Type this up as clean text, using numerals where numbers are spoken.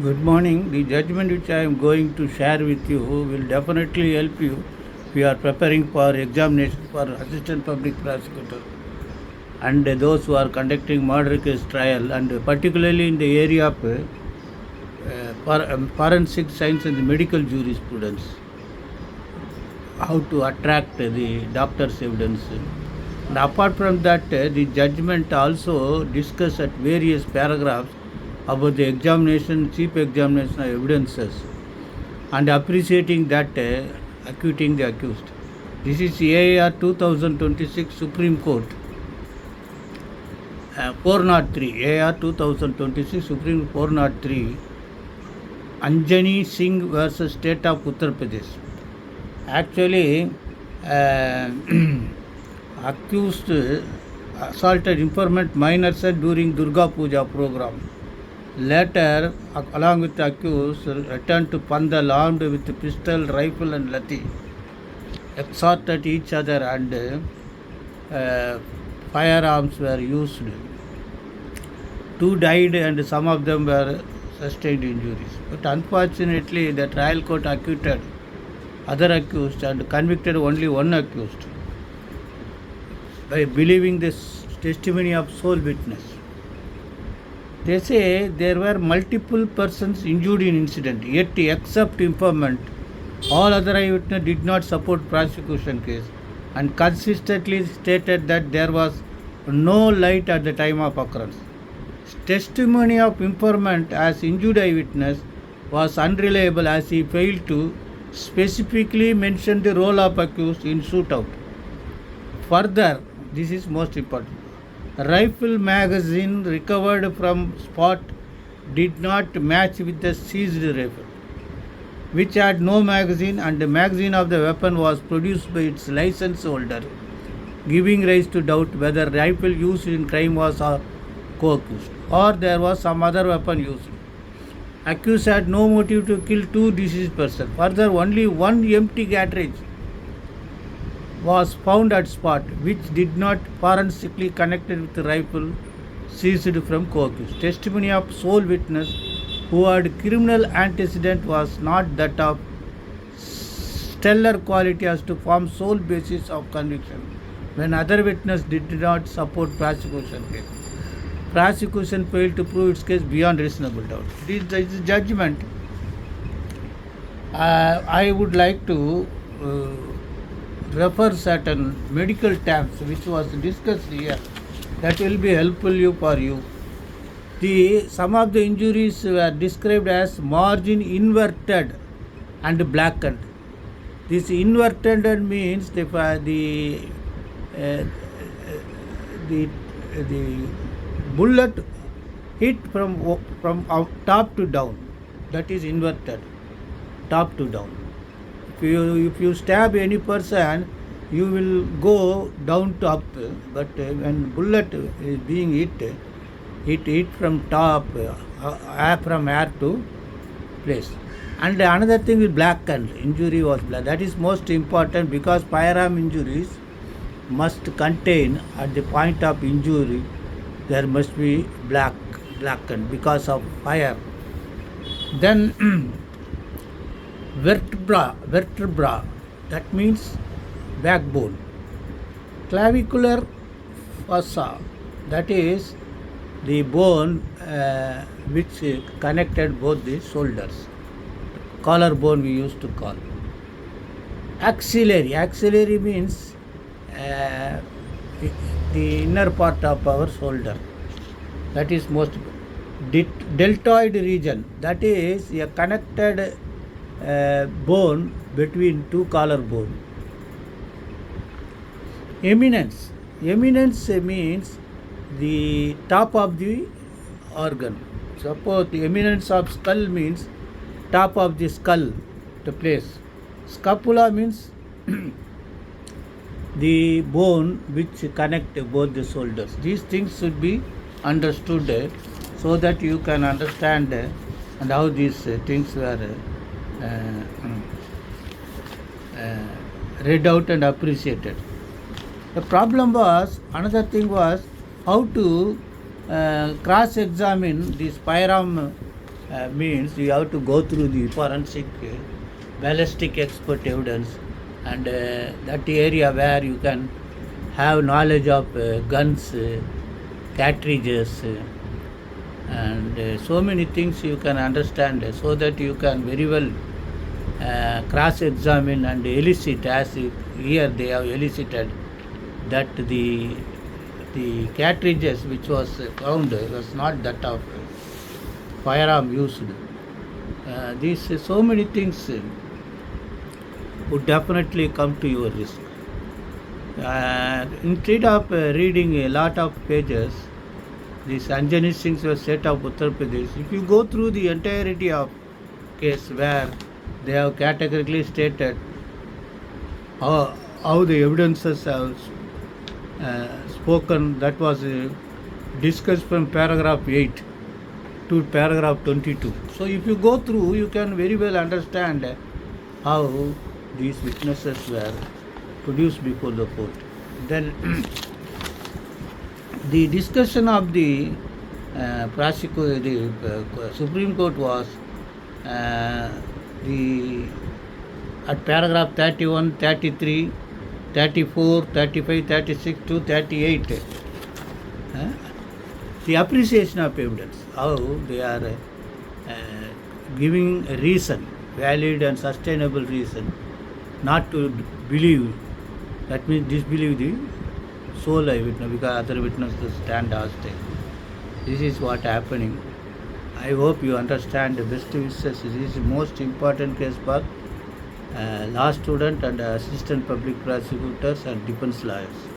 Good morning. The judgment which I am going to share with you will definitely help you if you are preparing for examination for assistant public prosecutor and those who are conducting murder case trial, and particularly in the area of forensic science and the medical jurisprudence, how to attract the doctor's evidence. And apart from that, the judgment also discuss at various paragraphs about the examination, chief examination of evidences and appreciating that, acquitting the accused. This is AAR 2026 Supreme Court 403, AAR 2026 Supreme 403, Anjani Singh versus State of Uttar Pradesh. Actually, accused assaulted informant minor son during Durga Puja program. Later, along with the accused, returned to Pandal armed with pistol, rifle and lathi, exhorted each other, and firearms were used. 2 died and some of them were sustained injuries. But unfortunately, the trial court acquitted other accused and convicted only one accused by believing this testimony of sole witness. They say there were multiple persons injured in incident, yet except informant, all other eyewitness did not support prosecution case and consistently stated that there was no light at the time of occurrence. Testimony of informant as injured eyewitness was unreliable as he failed to specifically mention the role of accused in shootout. Further, this is most important, rifle magazine recovered from spot did not match with the seized rifle, which had no magazine, and the magazine of the weapon was produced by its license holder, giving rise to doubt whether rifle used in crime was co-accused or there was some other weapon used. Accused had no motive to kill 2 deceased persons. Further, only one empty cartridge was found at spot, which did not forensically connected with the rifle seized from co-accused. Testimony of sole witness who had criminal antecedent was not that of stellar quality as to form sole basis of conviction when other witness did not support prosecution case. Prosecution failed to prove its case beyond reasonable doubt. This is judgment. I would like to refer certain medical terms which was discussed here that will be helpful for you. Some of the injuries were described as margin inverted and blackened. This inverted means the bullet hit from top to down. That is inverted, top to down. If you stab any person, you will go down to up. But when bullet is being hit, it hit from top, from air to place. And another thing is blackened. Injury was black. That is most important because firearm injuries must contain at the point of injury there must be blackened because of fire. Then vertebra, that means backbone. Clavicular fossa, that is the bone which connected both the shoulders. Collarbone we used to call. Axillary means the inner part of our shoulder. That is most. Deltoid region, that is a connected bone between 2 collarbone. Eminence means the top of the organ. Suppose the eminence of skull means top of the skull, the place. Scapula means the bone which connect both the shoulders. These things should be understood so that you can understand and how these things were read out and appreciated. The problem was, another thing was how to cross-examine these firearm means you have to go through the forensic ballistic expert evidence, and that area where you can have knowledge of guns, cartridges, and so many things you can understand, so that you can very well cross-examine and elicit, as here they have elicited that the cartridges which was found was not that of firearm used. These so many things would definitely come to your risk. Instead of reading a lot of pages, these Anjani Singhs were set of Uttar Pradesh. If you go through the entirety of case where they have categorically stated how the evidences have spoken, that was discussed from paragraph 8 to paragraph 22. So if you go through, you can very well understand how these witnesses were produced before the court. Then the discussion of the Supreme Court was at paragraph 31, 33, 34, 35, 36 to 38, the appreciation of evidence, how they are giving a reason, valid and sustainable reason, not to believe, that means disbelieve the sole eyewitness because other witnesses stand hostage. This is what happening. I hope you understand the best wishes. This is the most important case for law student and assistant public prosecutors and defense lawyers.